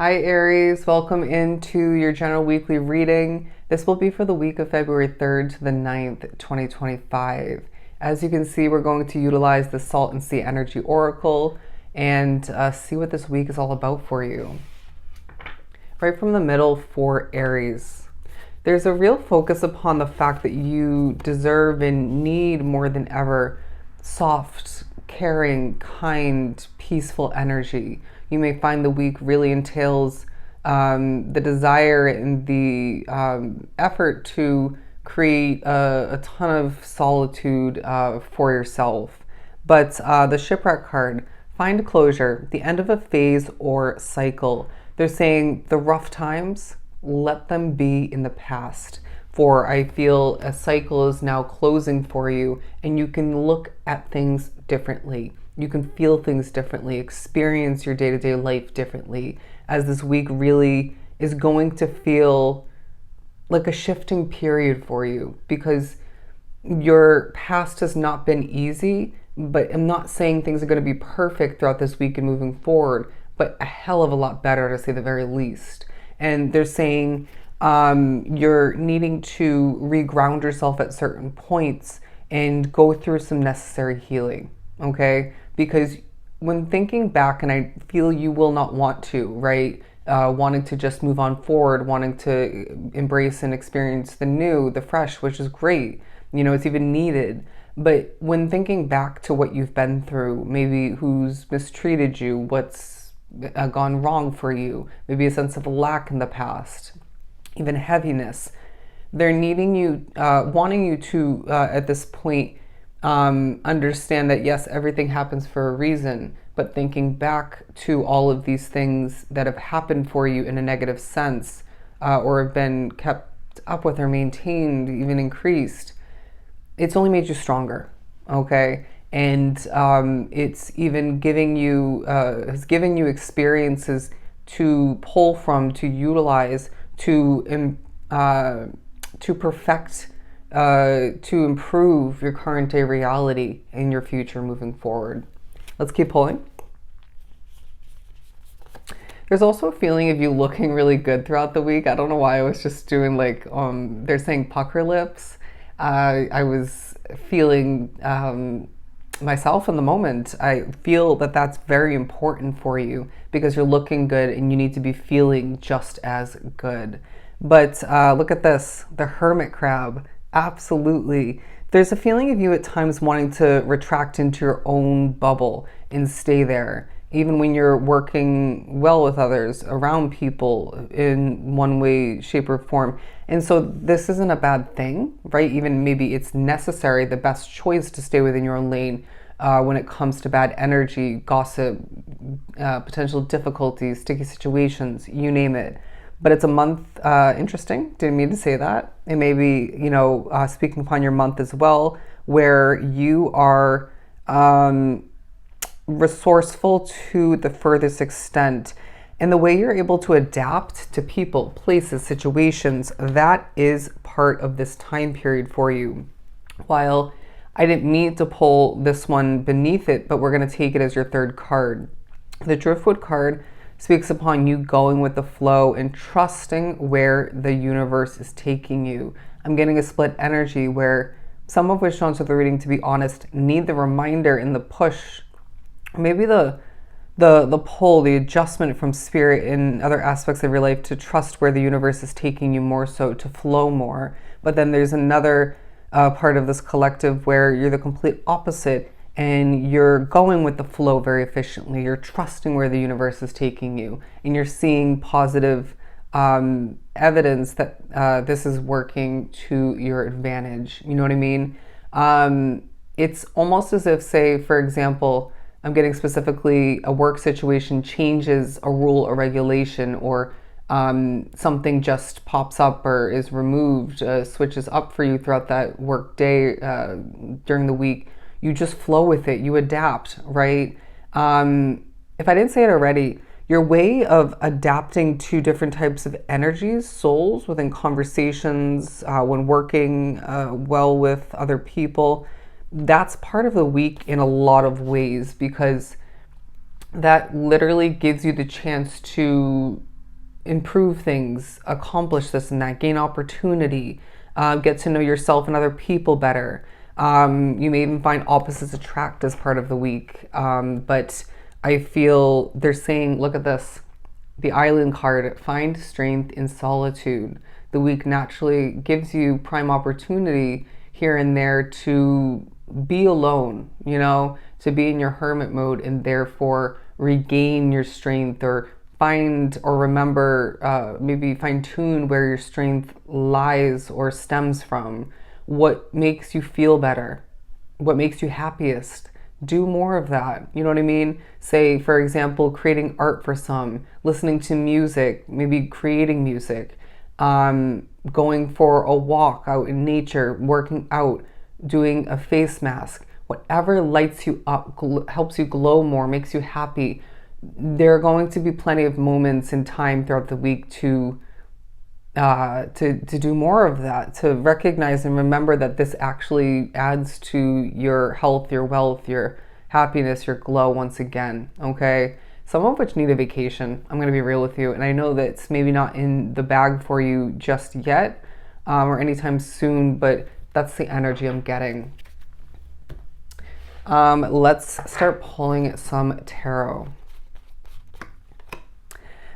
Hi Aries, welcome into your general weekly reading. This will be for the week of February 3rd to the 9th, 2025. As you can see, we're going to utilize the Salt and Sea Energy Oracle and see what this week is all about for you. Right from the middle for Aries, there's a real focus upon the fact that you deserve and need more than ever soft, caring, kind, peaceful energy. You may find the week really entails the desire and the effort to create a ton of solitude for yourself. But the shipwreck card, find closure, the end of a phase or cycle. They're saying the rough times, let them be in the past. For I feel a cycle is now closing for you and you can look at things differently. You can feel things differently, experience your day-to-day life differently, as this week really is going to feel like a shifting period for you, because your past has not been easy, but I'm not saying things are going to be perfect throughout this week and moving forward, but a hell of a lot better, to say the very least. And they're saying you're needing to reground yourself at certain points and go through some necessary healing, okay? Because when thinking back, and I feel you will not want to, right? Wanting to just move on forward, wanting to embrace and experience the new, the fresh, which is great. You know, it's even needed. But when thinking back to what you've been through, maybe who's mistreated you, what's gone wrong for you, maybe a sense of lack in the past, even heaviness, they're needing you, wanting you to, at this point, understand that yes, everything happens for a reason, but thinking back to all of these things that have happened for you in a negative sense, or have been kept up with or maintained, even increased, it's only made you stronger, okay? And it's even giving you, has given you experiences to pull from, to utilize, to perfect, to improve your current day reality and your future moving forward. Let's keep pulling. There's also a feeling of you looking really good throughout the week. I don't know why I was just doing like, they're saying pucker lips. I was feeling myself in the moment. I feel that that's very important for you because you're looking good and you need to be feeling just as good. But look at this, the hermit crab. Absolutely. There's a feeling of you at times wanting to retract into your own bubble and stay there, even when you're working well with others, around people in one way, shape, or form. And so this isn't a bad thing, right? Even maybe it's necessary, the best choice to stay within your own lane when it comes to bad energy, gossip, potential difficulties, sticky situations, you name it. But it's a month, interesting, didn't mean to say that. It may be, speaking upon your month as well, where you are resourceful to the furthest extent. And the way you're able to adapt to people, places, situations, that is part of this time period for you. While I didn't mean to pull this one beneath it, but we're going to take it as your third card. The Driftwood card speaks upon you going with the flow and trusting where the universe is taking you. I'm getting a split energy where some of which stones of the reading, to be honest, need the reminder and the push, maybe the pull, the adjustment from spirit in other aspects of your life to trust where the universe is taking you more so, to flow more. But then there's another part of this collective where you're the complete opposite and you're going with the flow very efficiently. You're trusting where the universe is taking you, and you're seeing positive evidence that this is working to your advantage. You know what I mean? It's almost as if, say, for example, I'm getting specifically a work situation changes a rule or regulation, or something just pops up or is removed, switches up for you throughout that work day during the week. You just flow with it, you adapt, right? If I didn't say it already, your way of adapting to different types of energies, souls, within conversations, when working well with other people, that's part of the week in a lot of ways, because that literally gives you the chance to improve things, accomplish this and that, gain opportunity, get to know yourself and other people better. You may even find opposites attract as part of the week. But I feel they're saying, look at this, the Island card, find strength in solitude. The week naturally gives you prime opportunity here and there to be alone, you know, to be in your hermit mode and therefore regain your strength, or find or remember, maybe fine tune where your strength lies or stems from. What makes you feel better? What makes you happiest? Do more of that. You know what I mean? Say, for example, creating art for some, listening to music, maybe creating music, going for a walk out in nature, working out, doing a face mask, whatever lights you up, helps you glow more, makes you happy. There are going to be plenty of moments in time throughout the week to do more of that, to recognize and remember that this actually adds to your health, your wealth, your happiness, your glow once again, okay? Some of which need a vacation. I'm going to be real with you. And I know that it's maybe not in the bag for you just yet, or anytime soon, but that's the energy I'm getting. Let's start pulling some tarot.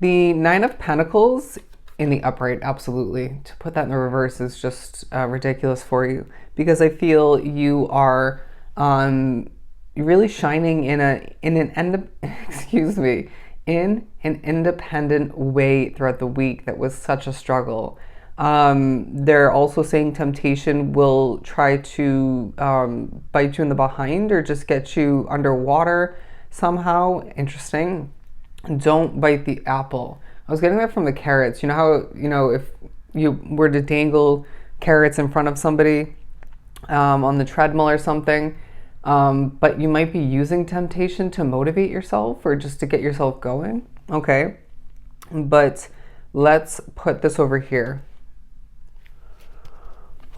The Nine of Pentacles in the upright, absolutely. To put that in the reverse is just ridiculous for you, because I feel you are really shining in an independent way throughout the week that was such a struggle. They're also saying temptation will try to bite you in the behind or just get you underwater somehow. Interesting. Don't bite the apple. I was getting that from the carrots. You know how, you know, if you were to dangle carrots in front of somebody on the treadmill or something, but you might be using temptation to motivate yourself or just to get yourself going. Okay. But let's put this over here.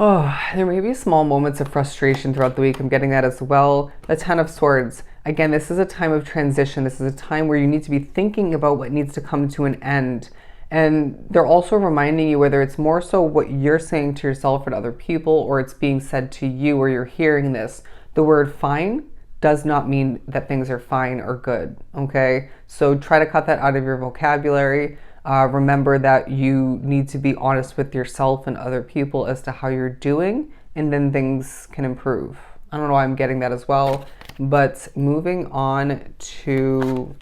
Oh, there may be small moments of frustration throughout the week. I'm getting that as well. The Ten of Swords. Again, this is a time of transition. This is a time where you need to be thinking about what needs to come to an end. And they're also reminding you, whether it's more so what you're saying to yourself and other people, or it's being said to you, or you're hearing this, the word fine does not mean that things are fine or good, okay? So try to cut that out of your vocabulary. Remember that you need to be honest with yourself and other people as to how you're doing, and then things can improve. I don't know why I'm getting that as well. But moving on to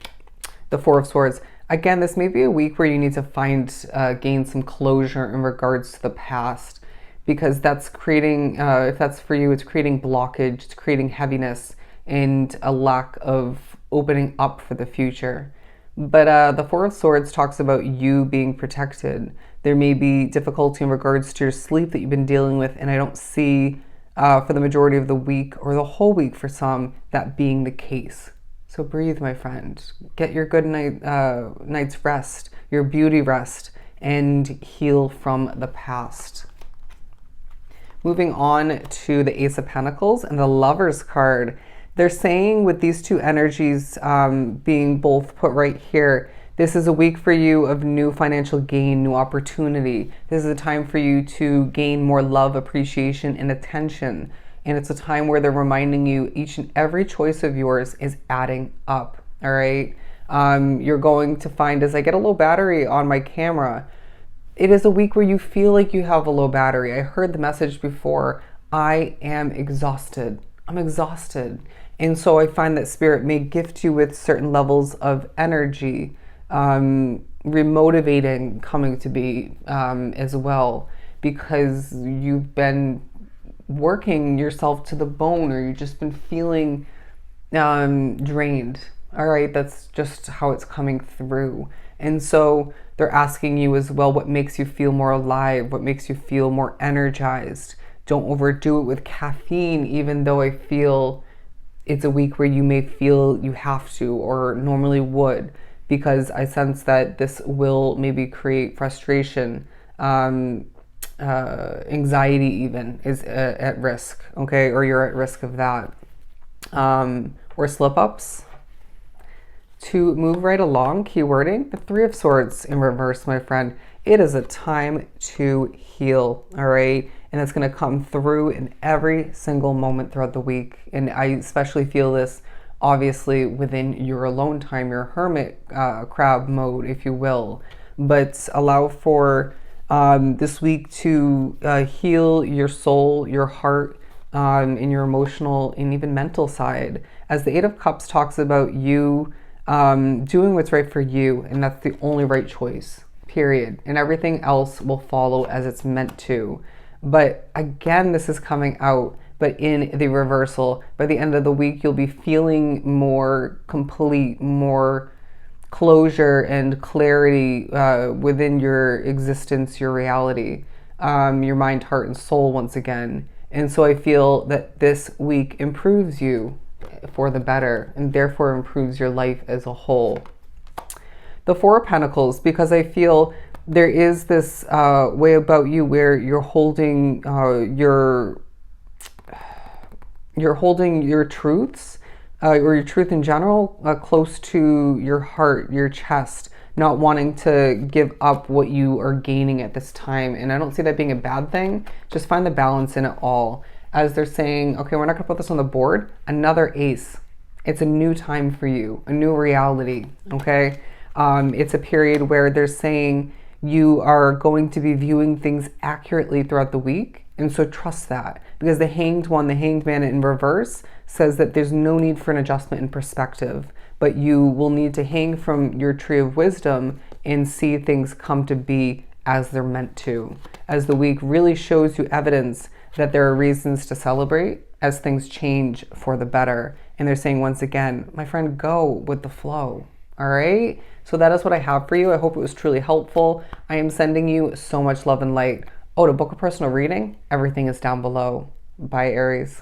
the Four of Swords. Again, this may be a week where you need to gain some closure in regards to the past, because that's creating, if that's for you, it's creating blockage, it's creating heaviness and a lack of opening up for the future. But the Four of Swords talks about you being protected. There may be difficulty in regards to your sleep that you've been dealing with, and I don't see for the majority of the week, or the whole week for some, that being the case. So breathe, my friend. Get your good night's rest, your beauty rest, and heal from the past. Moving on to the Ace of Pentacles and the Lover's card. They're saying with these two energies being both put right here, this is a week for you of new financial gain, new opportunity. This is a time for you to gain more love, appreciation, and attention. And it's a time where they're reminding you each and every choice of yours is adding up, all right? You're going to find, as I get a low battery on my camera, it is a week where you feel like you have a low battery. I heard the message before, I am exhausted. I'm exhausted. And so I find that Spirit may gift you with certain levels of energy, remotivating coming to be as well, because you've been working yourself to the bone, or you've just been feeling drained. All right, that's just how it's coming through. And so they're asking you as well, what makes you feel more alive? What makes you feel more energized? Don't overdo it with caffeine, even though I feel it's a week where you may feel you have to or normally would, because I sense that this will maybe create frustration, anxiety even is at risk, okay? Or you're at risk of that. Or slip-ups. To move right along, keywording, the Three of Swords in reverse, my friend. It is a time to heal, all right? And it's going to come through in every single moment throughout the week. And I especially feel this, obviously, within your alone time, your hermit crab mode, if you will. But allow for this week to heal your soul, your heart, and your emotional and even mental side. As the Eight of Cups talks about you doing what's right for you, and that's the only right choice, period. And everything else will follow as it's meant to. But again, this is coming out, but in the reversal. By the end of the week, you'll be feeling more complete, more closure and clarity within your existence, your reality, your mind, heart, and soul once again. And so I feel that this week improves you for the better, and therefore improves your life as a whole. The Four of Pentacles, because I feel there is this way about you where you're holding your truths or your truth in general close to your heart, your chest, not wanting to give up what you are gaining at this time. And I don't see that being a bad thing. Just find the balance in it all. As they're saying, okay, we're not going to put this on the board. Another ace. It's a new time for you, a new reality, okay? It's a period where they're saying you are going to be viewing things accurately throughout the week. And so trust that, because the Hanged One, the Hanged Man in reverse, says that there's no need for an adjustment in perspective, but you will need to hang from your tree of wisdom and see things come to be as they're meant to. As the week really shows you evidence that there are reasons to celebrate as things change for the better. And they're saying, once again, my friend, go with the flow. All right. So that is what I have for you. I hope it was truly helpful. I am sending you so much love and light. Oh, to book a personal reading, everything is down below. Bye, Aries.